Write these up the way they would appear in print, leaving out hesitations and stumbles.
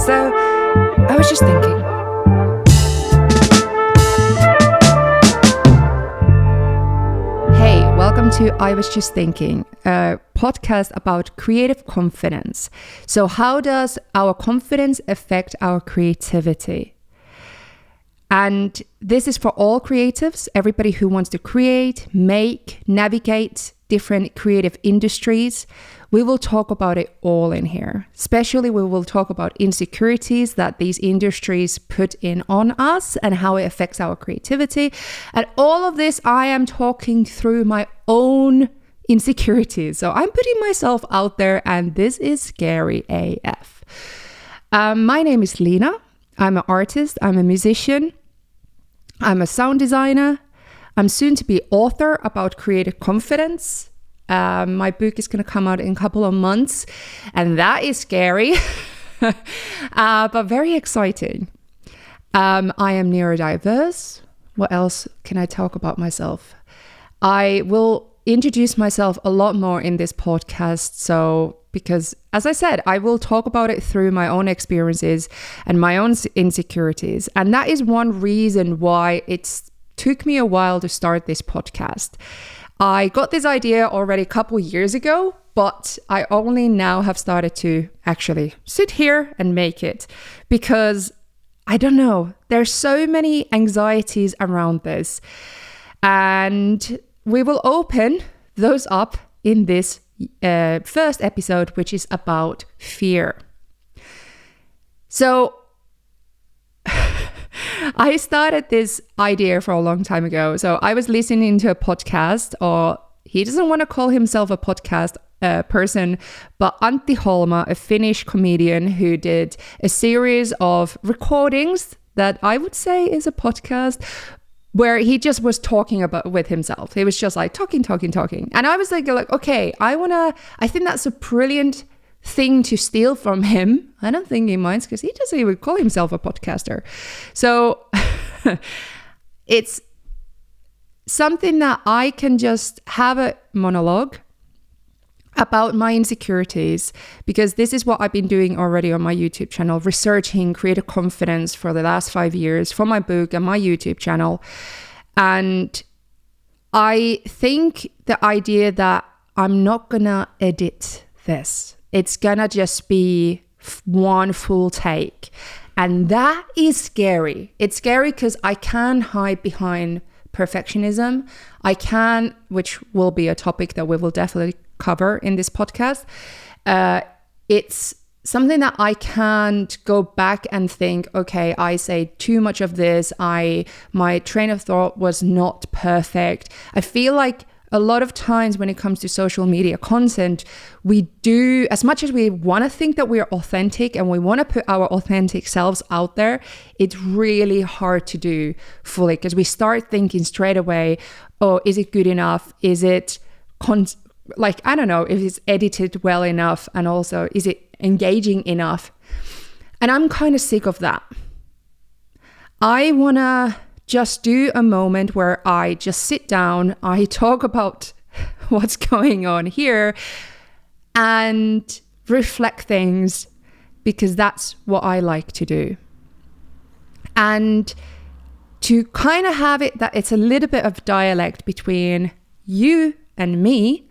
So I was just thinking. Hey, welcome to I Was Just Thinking, a podcast about creative confidence. So how does our confidence affect our creativity? And this is for all creatives, everybody who wants to create, make, navigate different creative industries. We will talk about it all in here. Especially we will talk about insecurities that these industries put in on us and how it affects our creativity. And all of this, I am talking through my own insecurities. So I'm putting myself out there, and this is scary AF. My name is Lina. I'm an artist. I'm a musician. I'm a sound designer. I'm soon to be author about creative confidence. My book is going to come out in a couple of months, and that is scary, but very exciting. I am neurodiverse. What else can I talk about myself? I will introduce myself a lot more in this podcast. So, because as I said, I will talk about it through my own experiences and my own insecurities. And that is one reason why it took me a while to start this podcast. I got this idea already a couple years ago, but I only now have started to actually sit here and make it because I don't know, there's so many anxieties around this. And we will open those up in this first episode, which is about fear. So I started this idea for a long time ago. So I was listening to a podcast, or he doesn't want to call himself a podcast person, but Antti Holma, a Finnish comedian who did a series of recordings that I would say is a podcast, where he just was talking about with himself. He was just like talking. And I was like, okay, I think that's a brilliant thing to steal from him. I don't think he minds because he doesn't even call himself a podcaster. So it's something that I can just have a monologue about my insecurities, because this is what I've been doing already on my YouTube channel, researching creative confidence for the last 5 years for my book and my YouTube channel. And I think the idea that I'm not gonna edit this, it's gonna just be one full take. And that is scary. It's scary because I can hide behind perfectionism. I can, which will be a topic that we will definitely cover in this podcast. It's something that I can't go back and think, okay, I say too much of this. My train of thought was not perfect. I feel like a lot of times when it comes to social media content, we do, as much as we want to think that we're authentic and we want to put our authentic selves out there, it's really hard to do fully because we start thinking straight away, oh, is it good enough? Is it I don't know if it's edited well enough, and also is it engaging enough? And I'm kind of sick of that. I want to just do a moment where I just sit down, I talk about what's going on here and reflect things, because that's what I like to do. And to kind of have it that it's a little bit of dialect between you and me,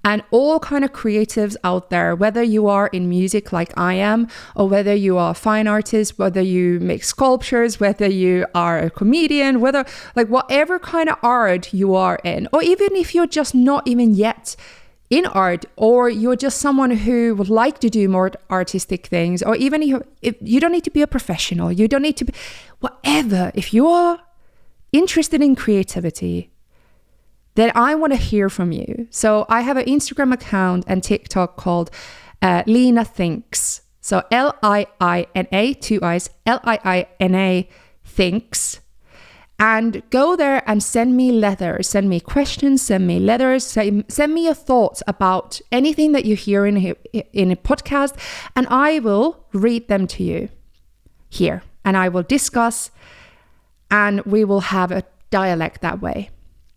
and all kind of creatives out there, whether you are in music like I am, or whether you are a fine artist, whether you make sculptures, whether you are a comedian, whether whatever kind of art you are in, or even if you're just not even yet in art, or you're just someone who would like to do more artistic things, or even if you don't need to be a professional, you don't need to be whatever. If you're interested in creativity, then I want to hear from you. So I have an Instagram account and TikTok called Lina Thinks. So Lina, 2 I's, Lina Thinks. And go there and send me letters, send me questions, send me letters, send me your thoughts about anything that you hear in a podcast, and I will read them to you here. And I will discuss, and we will have a dialect that way.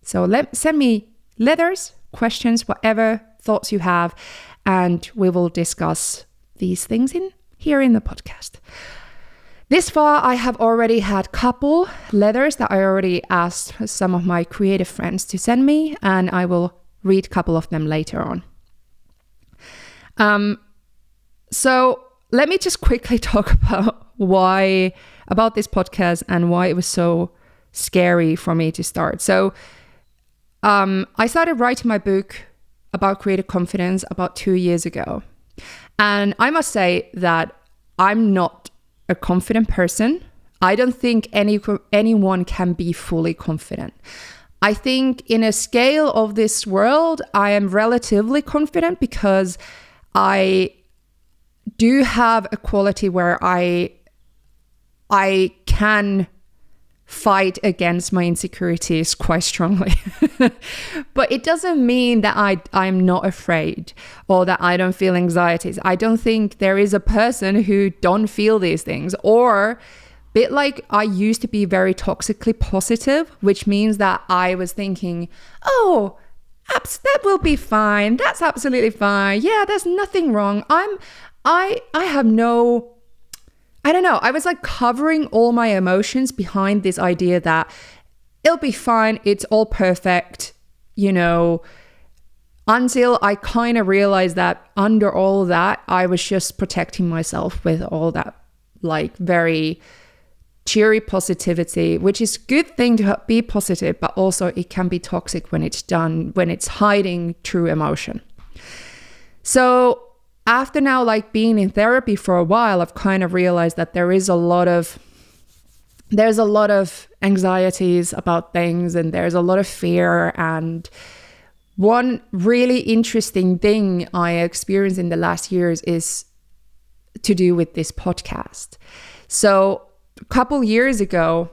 So send me letters, questions, whatever thoughts you have, and we will discuss these things in here in the podcast. This far, I have already had couple letters that I already asked some of my creative friends to send me, and I will read a couple of them later on. So let me just quickly talk about this podcast and why it was so scary for me to start. So I started writing my book about creative confidence about 2 years ago. And I must say that I'm not a confident person. I don't think anyone can be fully confident. I think in a scale of this world, I am relatively confident because I do have a quality where I can fight against my insecurities quite strongly. But it doesn't mean that I'm not afraid or that I don't feel anxieties. I don't think there is a person who don't feel these things, or a bit like I used to be very toxically positive, which means that I was thinking, oh, that will be fine. That's absolutely fine. Yeah, there's nothing wrong. I have no, I don't know. I was like covering all my emotions behind this idea that it'll be fine. It's all perfect, until I kind of realized that under all that, I was just protecting myself with all that like very cheery positivity, which is a good thing to be positive, but also it can be toxic when it's hiding true emotion. So after now, like being in therapy for a while, I've kind of realized that there's a lot of anxieties about things, and there's a lot of fear. And one really interesting thing I experienced in the last years is to do with this podcast. So a couple years ago,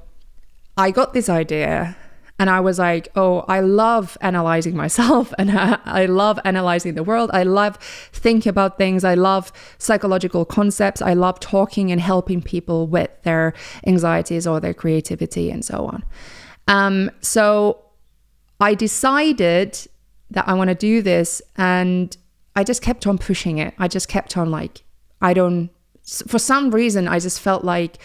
I got this idea. And I was like, oh, I love analyzing myself, and I love analyzing the world. I love thinking about things. I love psychological concepts. I love talking and helping people with their anxieties or their creativity and so on. So I decided that I want to do this, and I just kept on pushing it. I just kept on for some reason, I just felt like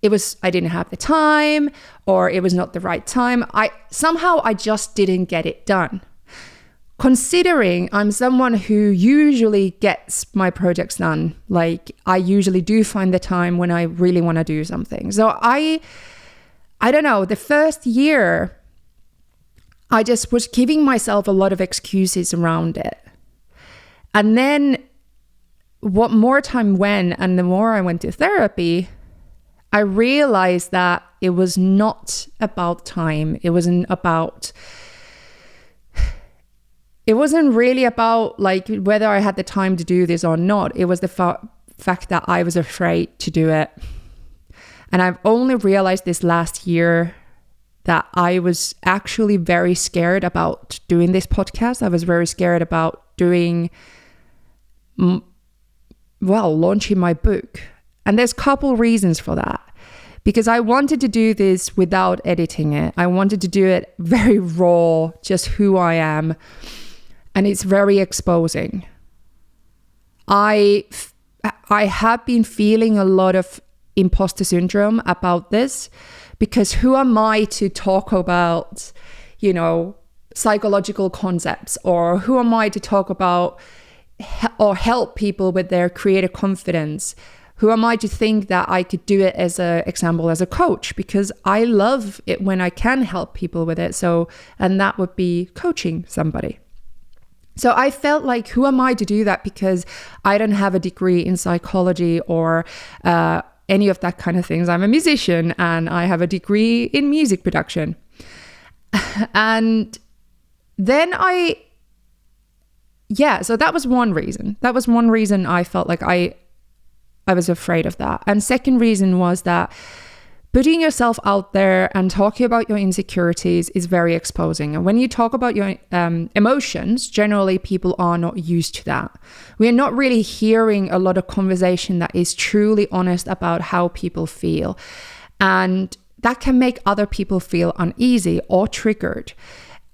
I didn't have the time, or it was not the right time. I just didn't get it done. Considering I'm someone who usually gets my projects done, like I usually do find the time when I really want to do something. So I don't know, the first year, I just was giving myself a lot of excuses around it. And then what more time went, and the more I went to therapy, I realized that it was not about time. It wasn't really about like whether I had the time to do this or not. It was the fact that I was afraid to do it. And I've only realized this last year that I was actually very scared about doing this podcast. I was very scared about launching my book. And there's a couple reasons for that. Because I wanted to do this without editing it. I wanted to do it very raw, just who I am. And it's very exposing. I have been feeling a lot of imposter syndrome about this, because who am I to talk about, psychological concepts, or who am I to talk about or help people with their creative confidence? Who am I to think that I could do it as a coach? Because I love it when I can help people with it. And that would be coaching somebody. So I felt like, who am I to do that? Because I don't have a degree in psychology or any of that kind of things. I'm a musician and I have a degree in music production. And then so that was one reason. That was one reason I felt like I was afraid of that. And second reason was that putting yourself out there and talking about your insecurities is very exposing. And when you talk about your emotions, generally people are not used to that. We're not really hearing a lot of conversation that is truly honest about how people feel. And that can make other people feel uneasy or triggered.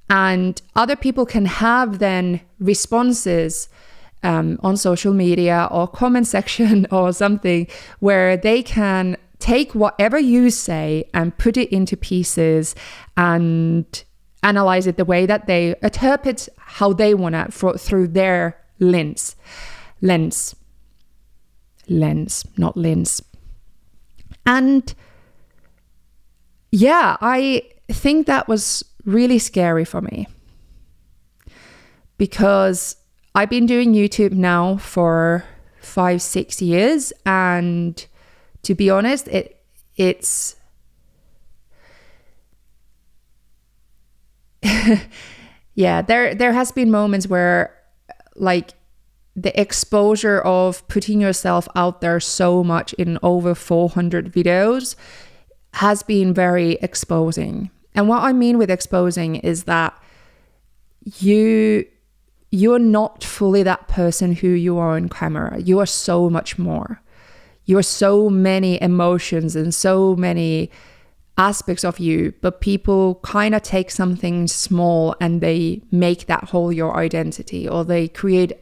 And other people can have then responses on social media or comment section or something where they can take whatever you say and put it into pieces and analyze it the way that they interpret how they want to through their lens, not lens. And yeah, I think that was really scary for me, because I've been doing YouTube now for 5-6 years, and to be honest, it's yeah, there has been moments where like the exposure of putting yourself out there so much in over 400 videos has been very exposing. And what I mean with exposing is that you're not fully that person who you are on camera. You are so much more. You are so many emotions and so many aspects of you, but people kind of take something small and they make that whole your identity, or they create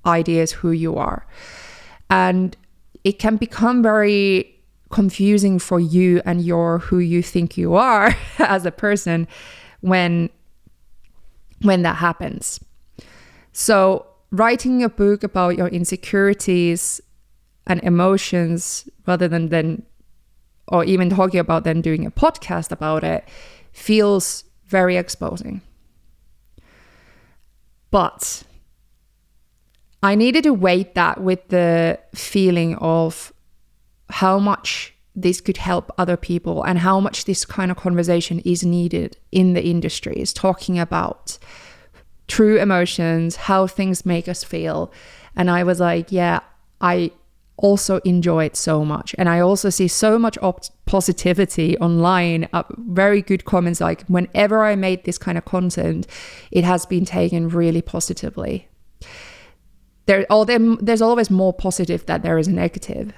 ideas who you are. And it can become very confusing for you and who you think you are as a person when that happens. So writing a book about your insecurities and emotions, rather than or even talking about then doing a podcast about it, feels very exposing. But I needed to weight that with the feeling of how much this could help other people and how much this kind of conversation is needed in the industry, is talking about true emotions, how things make us feel. And I was like, yeah, I also enjoy it so much. And I also see so much positivity online, very good comments. Like whenever I made this kind of content, it has been taken really positively. There's always more positive than there is negative.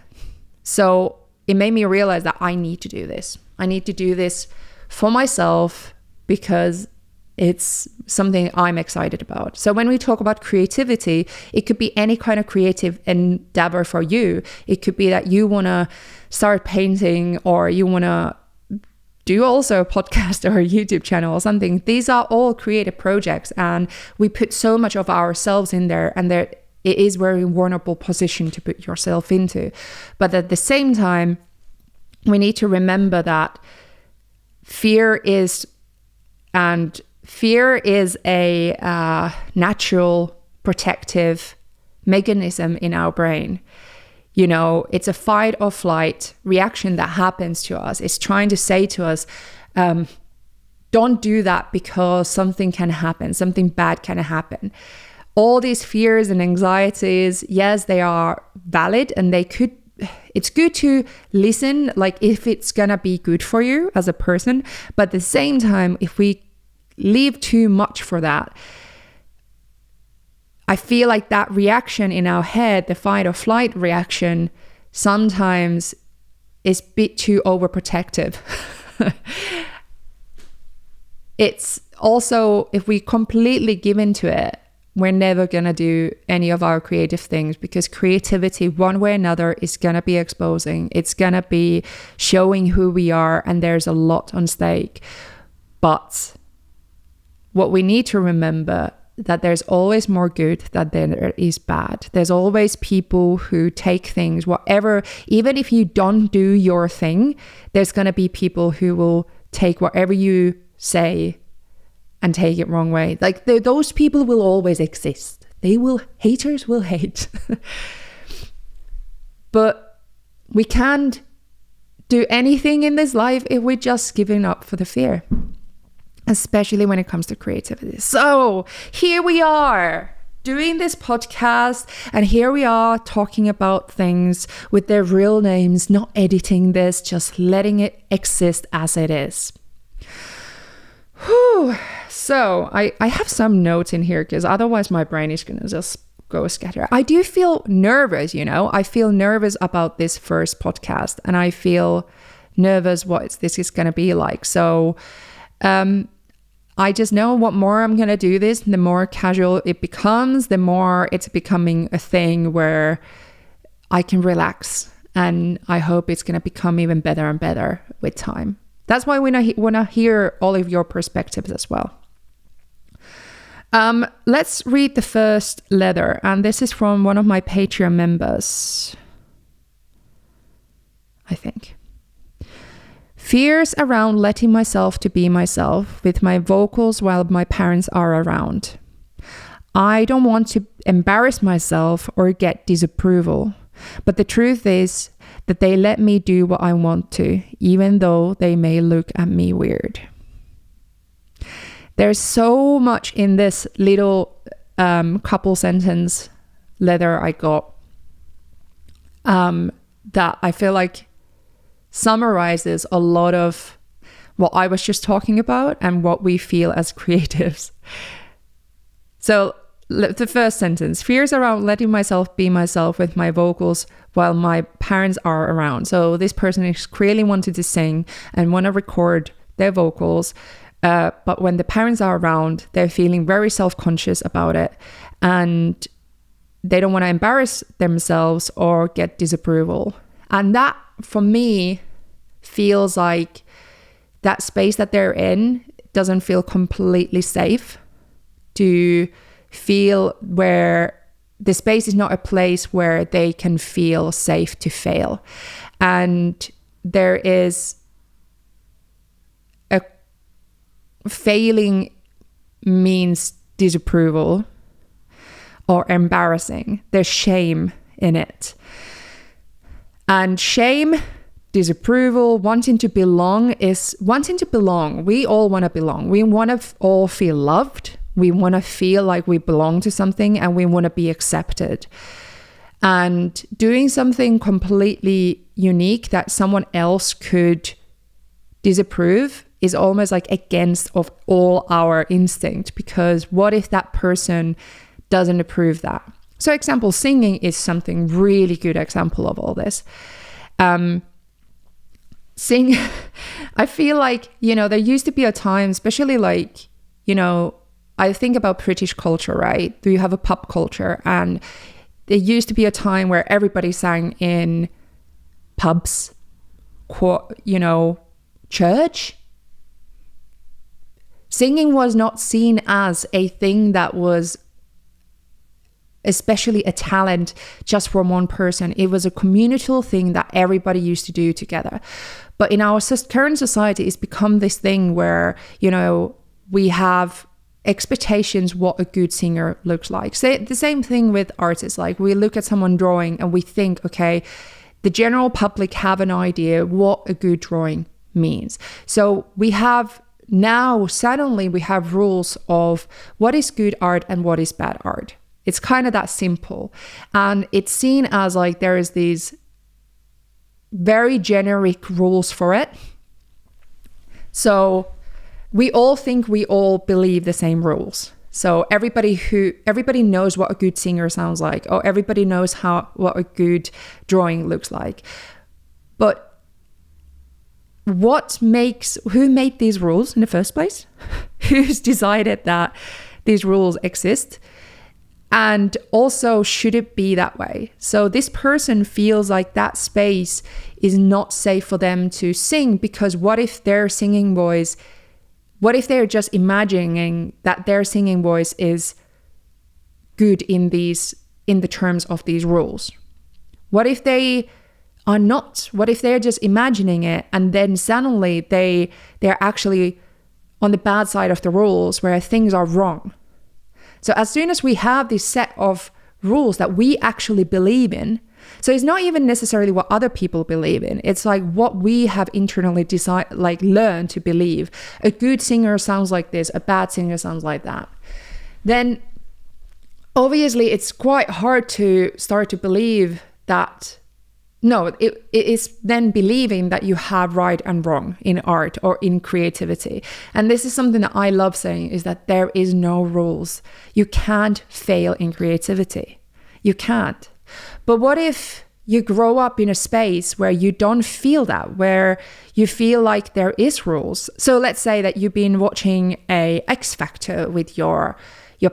So it made me realize that I need to do this. I need to do this for myself because it's something I'm excited about. So when we talk about creativity, it could be any kind of creative endeavor for you. It could be that you want to start painting, or you want to do also a podcast or a YouTube channel or something. These are all creative projects, and we put so much of ourselves in there, and it is a very vulnerable position to put yourself into. But at the same time, we need to remember that fear is a natural protective mechanism in our brain. You know, it's a fight or flight reaction that happens to us. It's trying to say to us, don't do that because something can happen, something bad can happen. All these fears and anxieties, yes, they are valid, and it's good to listen, like if it's gonna be good for you as a person. But at the same time, if we leave too much for that, I feel like that reaction in our head, the fight or flight reaction, sometimes is a bit too overprotective. It's also, if we completely give into it, we're never going to do any of our creative things, because creativity, one way or another, is going to be exposing. It's going to be showing who we are, and there's a lot on stake. But what we need to remember, that there's always more good than there is bad. There's always people who take things, whatever, even if you don't do your thing, there's going to be people who will take whatever you say and take it wrong way. Like those people will always exist. Haters will hate. But we can't do anything in this life if we're just giving up for the fear, especially when it comes to creativity. So here we are doing this podcast, and here we are talking about things with their real names, not editing this, just letting it exist as it is. Whew. So I have some notes in here, because otherwise my brain is going to just go scatter. I do feel nervous, I feel nervous about this first podcast, and I feel nervous what this is going to be like. So I just know what more I'm going to do this, the more casual it becomes, the more it's becoming a thing where I can relax. And I hope it's going to become even better and better with time. That's why we want to hear all of your perspectives as well. Let's read the first letter. And this is from one of my Patreon members, I think. Fears around letting myself to be myself with my vocals while my parents are around. I don't want to embarrass myself or get disapproval, but the truth is that they let me do what I want to, even though they may look at me weird. There's so much in this little couple sentence letter I got that I feel like summarizes a lot of what I was just talking about and what we feel as creatives. So the first sentence, fears around letting myself be myself with my vocals while my parents are around. So this person is clearly wanted to sing and want to record their vocals, but when the parents are around, they're feeling very self-conscious about it and they don't want to embarrass themselves or get disapproval. And that, for me, feels like that space that they're in doesn't feel completely safe to feel, where the space is not a place where they can feel safe to fail. And there is a failing means disapproval or embarrassing. There's shame in it. And shame, disapproval, wanting to belong is wanting to belong. We all want to belong. We want to all feel loved. We want to feel like we belong to something and we want to be accepted. And doing something completely unique that someone else could disapprove is almost like against of all our instinct, because what if that person doesn't approve that? So example, singing is something really good example of all this. I feel like, there used to be a time, especially like, I think about British culture, right? Do you have a pub culture? And there used to be a time where everybody sang in pubs, church. Singing was not seen as a thing that was especially a talent just from one person. It was a communal thing that everybody used to do together. But in our current society, it's become this thing where, we have expectations what a good singer looks like. So the same thing with artists. Like we look at someone drawing and we think, okay, the general public have an idea what a good drawing means. So suddenly we have rules of what is good art and what is bad art. It's kind of that simple. And it's seen as like there is these very generic rules for it. So we all think we all believe the same rules. So everybody knows what a good singer sounds like, or everybody knows what a good drawing looks like. But who made these rules in the first place? Who's decided that these rules exist? And also, should it be that way? So this person feels like that space is not safe for them to sing, because what if they're just imagining that their singing voice is good in the terms of these rules? What if they are not? What if they're just imagining it and then suddenly they're actually on the bad side of the rules where things are wrong? So as soon as we have this set of rules that we actually believe in, so it's not even necessarily what other people believe in. It's like what we have internally learned to believe. A good singer sounds like this, a bad singer sounds like that. Then obviously it's quite hard to start to believe that. No, it is then believing that you have right and wrong in art or in creativity. And this is something that I love saying, is that there is no rules. You can't fail in creativity. You can't. But what if you grow up in a space where you don't feel that, where you feel like there is rules. So let's say that you've been watching a X Factor with your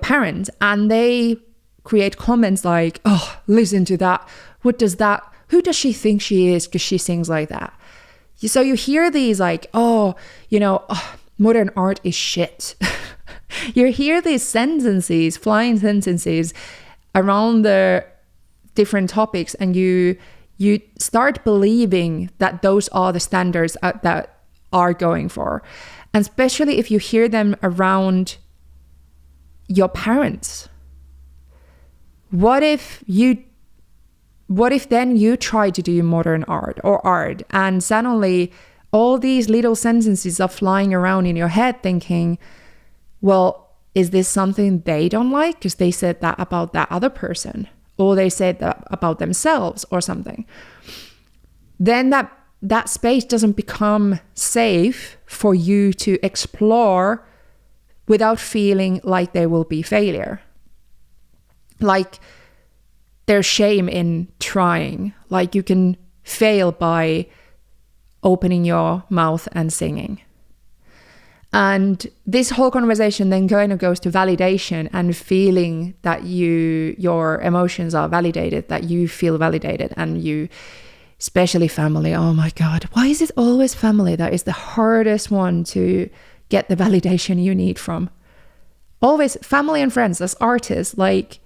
parents, and they create comments like, oh, listen to that. Who does she think she is because she sings like that? So you hear these like, modern art is shit. You hear these sentences, flying sentences around the different topics, and you start believing that those are the standards that are going for. And especially if you hear them around your parents. What if then you try to do modern art or art, and suddenly all these little sentences are flying around in your head thinking, well, is this something they don't like because they said that about that other person, or they said that about themselves or something? Then that space doesn't become safe for you to explore without feeling like there will be failure. Like there's shame in trying. Like you can fail by opening your mouth and singing. And this whole conversation then kind of goes to validation and feeling that your emotions are validated, that you feel validated, and you, especially family. Oh my God, why is it always family that is the hardest one to get the validation you need from? Always family and friends as artists, like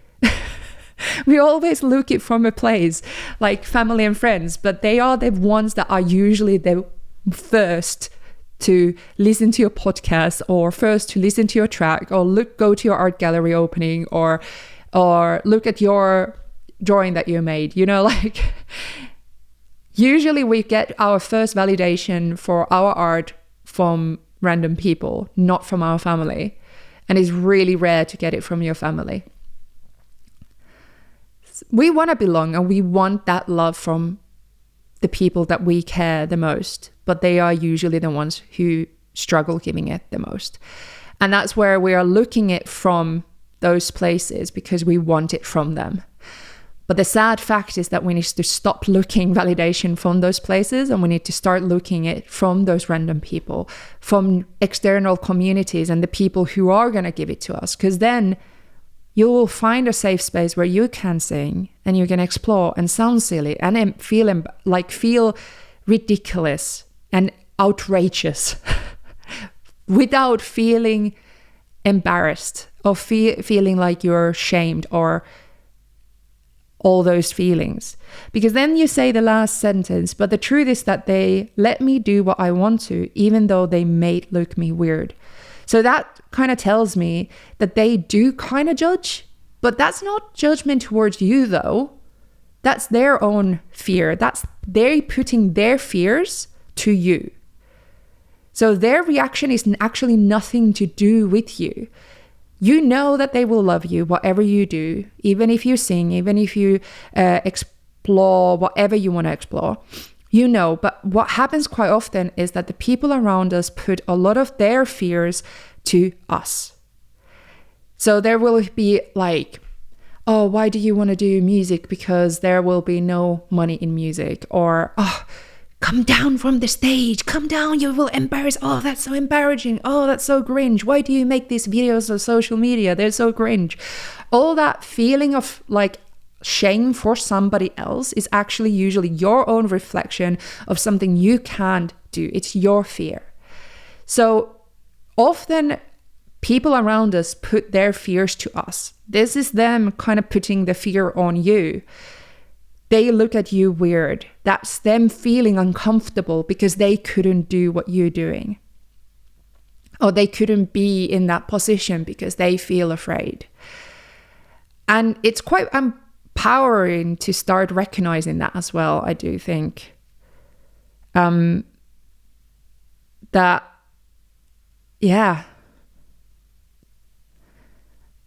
we always look it from a place like family and friends, but they are the ones that are usually the first to listen to your podcast, or first to listen to your track, or go to your art gallery opening, or look at your drawing that you made. Like usually we get our first validation for our art from random people, not from our family. And it's really rare to get it from your family. We want to belong, and we want that love from the people that we care the most, but they are usually the ones who struggle giving it the most. And that's where we are looking it from those places because we want it from them. But the sad fact is that we need to stop looking validation from those places, and we need to start looking it from those random people, from external communities and the people who are going to give it to us. Because then you will find a safe space where you can sing and you can explore and sound silly and feel ridiculous and outrageous without feeling embarrassed or feeling like you're shamed or all those feelings. Because then you say the last sentence, but the truth is that they let me do what I want to, even though they may look me weird. So that kind of tells me that they do kind of judge, but that's not judgment towards you though. That's their own fear. They're putting their fears to you. So their reaction is actually nothing to do with you. You know that they will love you, whatever you do, even if you sing, even if you explore whatever you want to explore. But what happens quite often is that the people around us put a lot of their fears to us. So there will be like, oh, why do you want to do music? Because there will be no money in music. Or, oh, come down from the stage, come down, you will embarrass. Oh, that's so embarrassing. Oh, that's so cringe. Why do you make these videos on social media? They're so cringe. All that feeling of like shame for somebody else is actually usually your own reflection of something you can't do. It's your fear. So often people around us put their fears to us. This is them kind of putting the fear on you. They look at you weird. That's them feeling uncomfortable because they couldn't do what you're doing. Or they couldn't be in that position because they feel afraid. And it's quite empowering to start recognizing that as well, I do think. The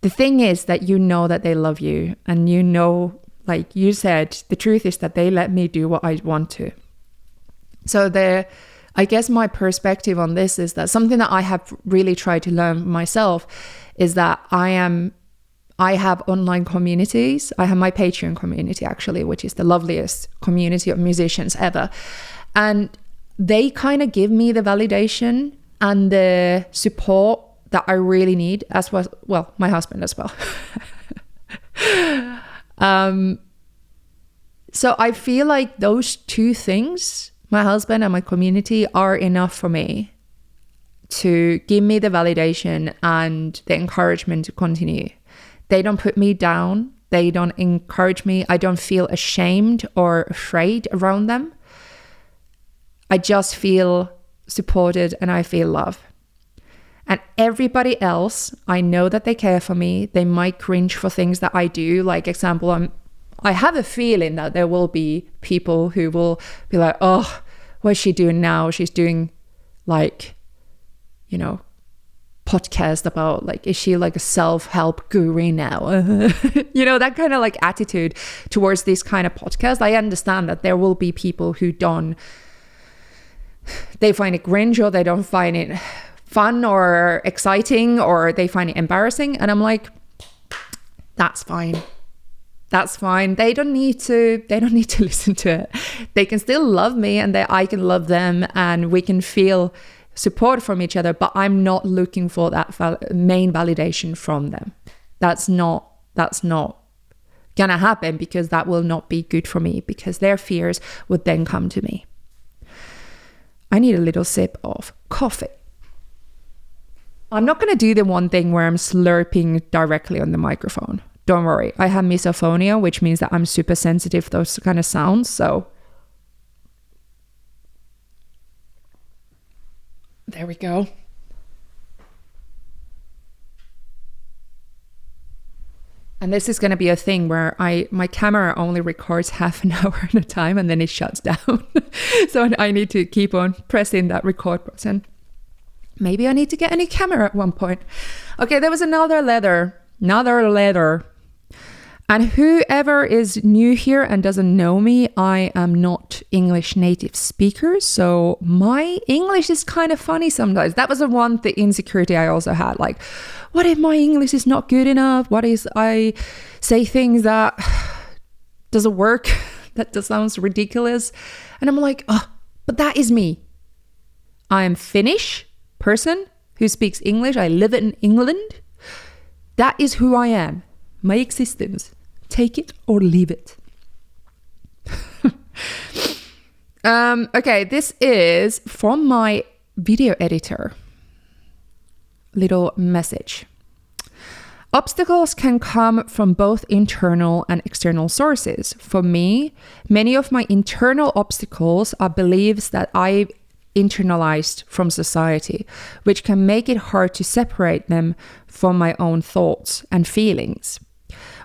thing is that you know that they love you, and you know, like you said, the truth is that they let me do what I want to. So I guess my perspective on this is that something that I have really tried to learn myself is that I am I have online communities. I have my Patreon community, actually, which is the loveliest community of musicians ever. And they kind of give me the validation and the support that I really need, as well, my husband as well. So I feel like those two things, my husband and my community, are enough for me to give me the validation and the encouragement to continue. They don't put me down. They don't encourage me. I don't feel ashamed or afraid around them. I just feel supported and I feel love. And everybody else, I know that they care for me. They might cringe for things that I do. Like, example, I have a feeling that there will be people who will be like, oh, what's she doing now? She's doing like, you know, podcast about like, is she like a self-help guru now? You know, that kind of like attitude towards this kind of podcast. I understand that there will be people who they find it cringe, or they don't find it fun or exciting, or they find it embarrassing. And I'm like, that's fine. That's fine. They don't need to listen to it. They can still love me, and I can love them, and we can feel support from each other, but I'm not looking for that main validation from them. That's not gonna happen, because that will not be good for me, because their fears would then come to me. I need a little sip of coffee. I'm not gonna do the one thing where I'm slurping directly on the microphone. Don't worry, I have misophonia, which means that I'm super sensitive to those kind of sounds, so there we go. And this is going to be a thing where my camera only records half an hour at a time, and then it shuts down. So I need to keep on pressing that record button. Maybe I need to get a new camera at one point. Okay, there was another letter. And whoever is new here and doesn't know me, I am not English native speaker. So my English is kind of funny sometimes. That was the insecurity I also had. Like, what if my English is not good enough? What if I say things that doesn't work? That just sounds ridiculous. And I'm like, oh, but that is me. I am Finnish person who speaks English. I live in England. That is who I am. My existence. Take it or leave it. Okay, this is from my video editor. Little message. Obstacles can come from both internal and external sources. For me, many of my internal obstacles are beliefs that I internalized from society, which can make it hard to separate them from my own thoughts and feelings.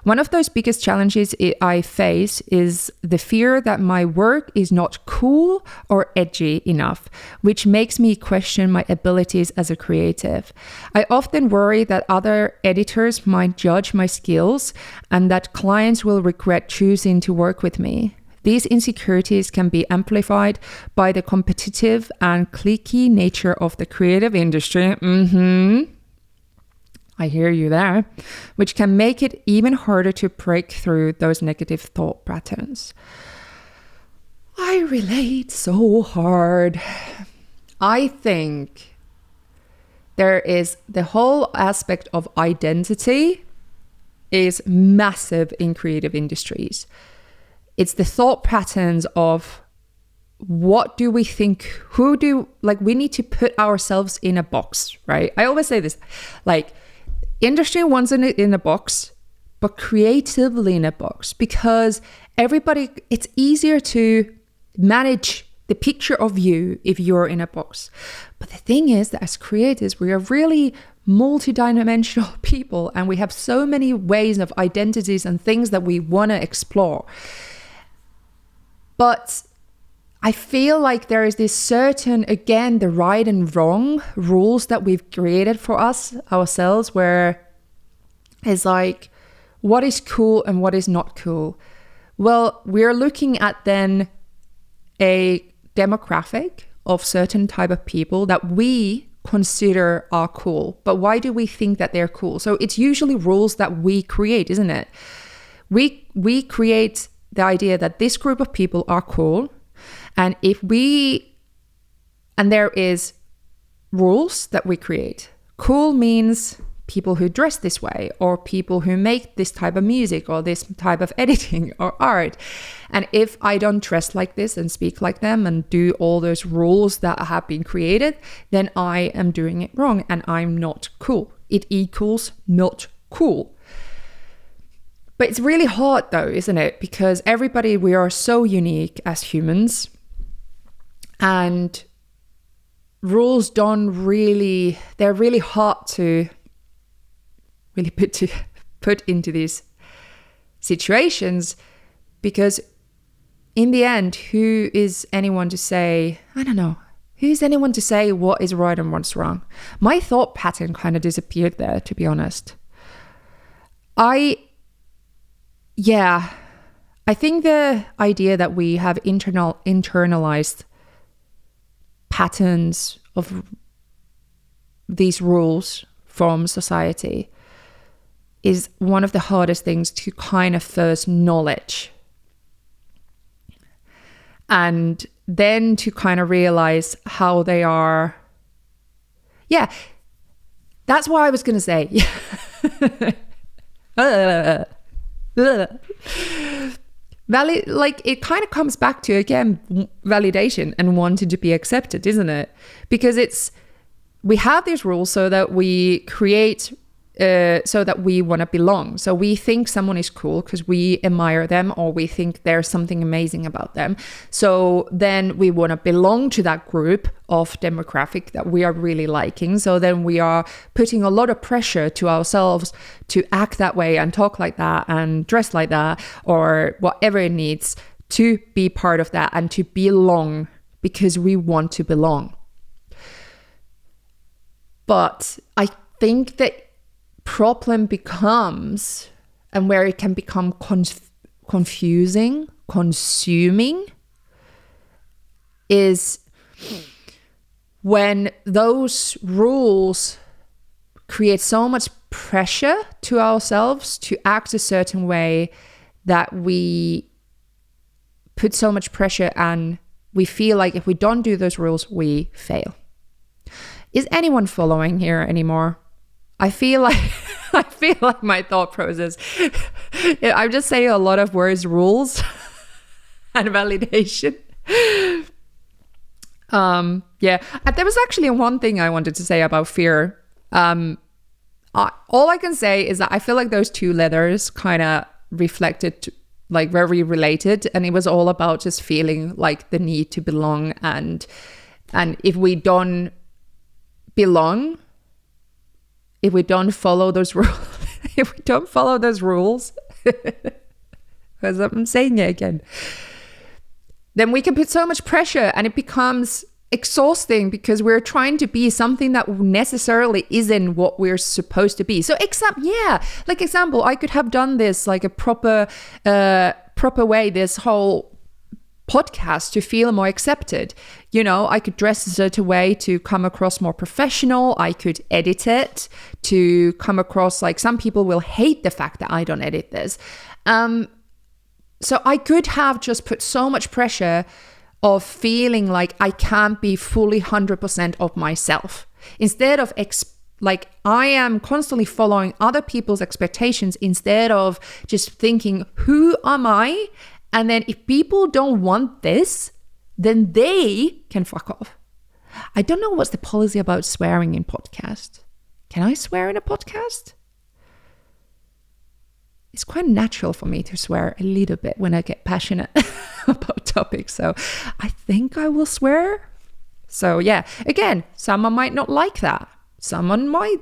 One of those biggest challenges I face is the fear that my work is not cool or edgy enough, which makes me question my abilities as a creative. I often worry that other editors might judge my skills and that clients will regret choosing to work with me. These insecurities can be amplified by the competitive and cliquey nature of the creative industry. I hear you there, which can make it even harder to break through those negative thought patterns. I relate so hard. I think there is the whole aspect of identity is massive in creative industries. It's the thought patterns of what do we think, we need to put ourselves in a box, right? I always say this, like, industry wants it in a box, but creatively in a box, because it's easier to manage the picture of you if you're in a box. But the thing is that as creators, we are really multidimensional people, and we have so many ways of identities and things that we want to explore. But I feel like there is this certain, again, the right and wrong rules that we've created for ourselves, where it's like, what is cool and what is not cool? Well, we're looking at then a demographic of certain type of people that we consider are cool, but why do we think that they're cool? So it's usually rules that we create, isn't it? We create the idea that this group of people are cool, and there is rules that we create. Cool means people who dress this way, or people who make this type of music, or this type of editing or art. And if I don't dress like this and speak like them and do all those rules that have been created, then I am doing it wrong and I'm not cool. It equals not cool. But it's really hard though, isn't it? Because we are so unique as humans, and rules they're really hard to really put into these situations, because in the end, who is anyone to say what is right and what's wrong? My thought pattern kind of disappeared there, to be honest. I think the idea that we have internalized patterns of these rules from society is one of the hardest things to kind of first knowledge, and then to kind of realize how they are. Yeah, that's what I was going to say. Like it kind of comes back to, again, validation and wanting to be accepted, isn't it? Because we have these rules so that we create, so that we want to belong. So we think someone is cool because we admire them, or we think there's something amazing about them. So then we want to belong to that group of demographic that we are really liking. So then we are putting a lot of pressure to ourselves to act that way and talk like that and dress like that, or whatever it needs to be part of that and to belong, because we want to belong. But I think that problem becomes, and where it can become confusing, consuming, is when those rules create so much pressure to ourselves to act a certain way, that we put so much pressure and we feel like if we don't do those rules, we fail. Is anyone following here anymore? I feel like my thought process, I'm just saying a lot of words, rules and validation. There was actually one thing I wanted to say about fear. All I can say is that I feel like those two letters kind of reflected, like, very related, and it was all about just feeling like the need to belong, and if we don't belong, if we don't follow those rules, because I'm saying it again, then we can put so much pressure, and it becomes exhausting because we're trying to be something that necessarily isn't what we're supposed to be. So example, I could have done this like a proper way, this whole podcast, to feel more accepted. You know, I could dress a certain way to come across more professional. I could edit it to come across, like, some people will hate the fact that I don't edit this. So I could have just put so much pressure of feeling like I can't be fully 100% of myself, instead of I am constantly following other people's expectations, instead of just thinking, who am I? And then if people don't want this, then they can fuck off. I don't know what's the policy about swearing in podcast. Can I swear in a podcast? It's quite natural for me to swear a little bit when I get passionate about topics. So I think I will swear. So yeah, again, someone might not like that. Someone might.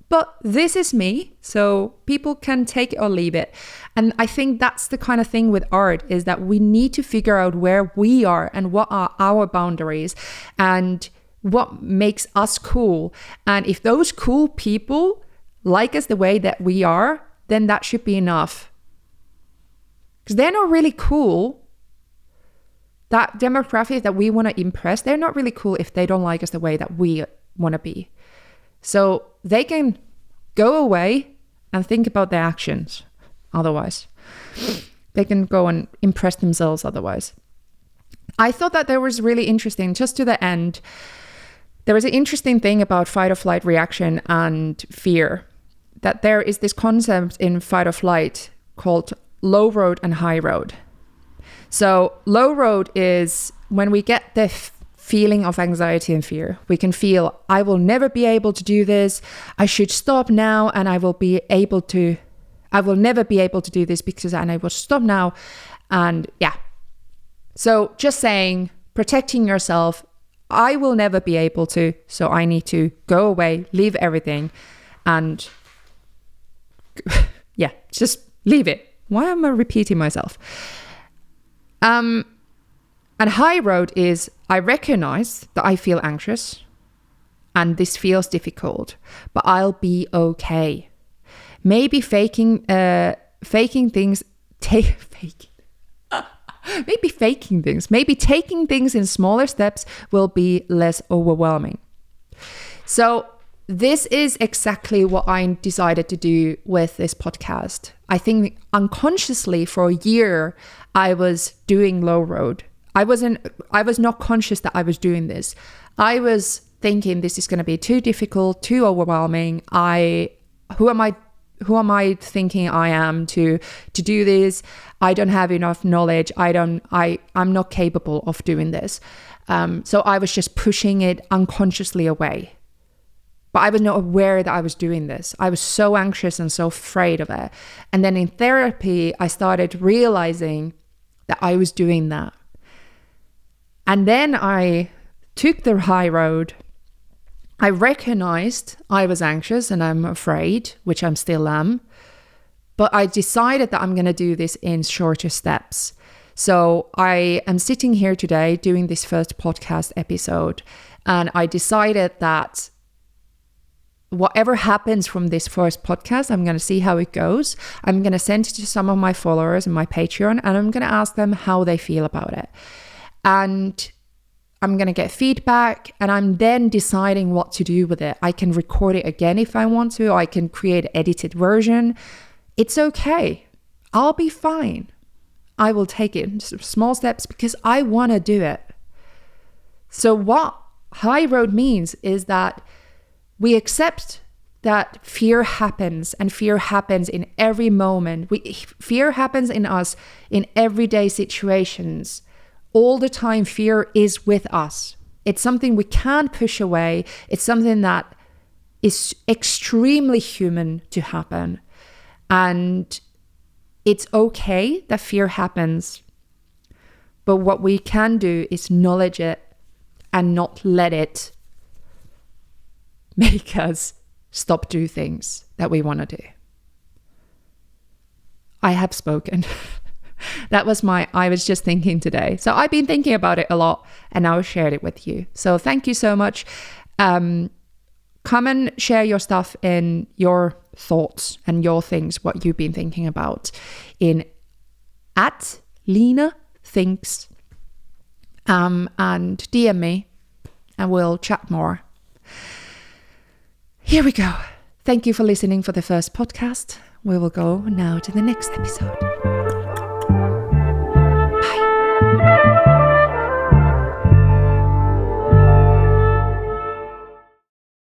But this is me, so people can take it or leave it. And I think that's the kind of thing with art, is that we need to figure out where we are and what are our boundaries and what makes us cool. And if those cool people like us the way that we are, then that should be enough. Because they're not really cool. That demographic that we want to impress, they're not really cool if they don't like us the way that we want to be. So they can go away and think about their actions otherwise. They can go and impress themselves otherwise. I thought that there was really interesting, just to the end, there was an interesting thing about fight or flight reaction and fear, that there is this concept in fight or flight called low road and high road. So low road is when we get the feeling of anxiety and fear. We can feel, I will never be able to do this. I should stop now, and I will never be able to do this because I will stop now. And yeah. So just saying, protecting yourself, I will never be able to, so I need to go away, leave everything, and yeah, just leave it. Why am I repeating myself? And high road is, I recognize that I feel anxious and this feels difficult, but I'll be okay. Maybe faking things, maybe taking things in smaller steps will be less overwhelming. So this is exactly what I decided to do with this podcast. I think unconsciously for a year, I was doing low road. I was not conscious that I was doing this. I was thinking this is going to be too difficult, too overwhelming. Who am I thinking I am to do this? I don't have enough knowledge. I'm not capable of doing this. So I was just pushing it unconsciously away. But I was not aware that I was doing this. I was so anxious and so afraid of it. And then in therapy, I started realizing that I was doing that. And then I took the high road. I recognized I was anxious and I'm afraid, which I still am. But I decided that I'm going to do this in shorter steps. So I am sitting here today doing this first podcast episode. And I decided that whatever happens from this first podcast, I'm going to see how it goes. I'm going to send it to some of my followers in my Patreon, and I'm going to ask them how they feel about it. And I'm going to get feedback, and I'm then deciding what to do with it. I can record it again if I want to. I can create an edited version. It's okay. I'll be fine. I will take it in small steps because I want to do it. So what high road means is that we accept that fear happens, and fear happens in every moment. Fear happens in us in everyday situations. All the time, fear is with us. It's something we can't push away. It's something that is extremely human to happen. And it's okay that fear happens. But what we can do is acknowledge it and not let it make us stop do things that we want to do. I have spoken. I was just thinking today. So I've been thinking about it a lot, and now I shared it with you. So thank you so much. Come and share your stuff in your thoughts and your things, what you've been thinking about in @LenaThinks, and DM me and we'll chat more. Here we go. Thank you for listening for the first podcast. We will go now to the next episode.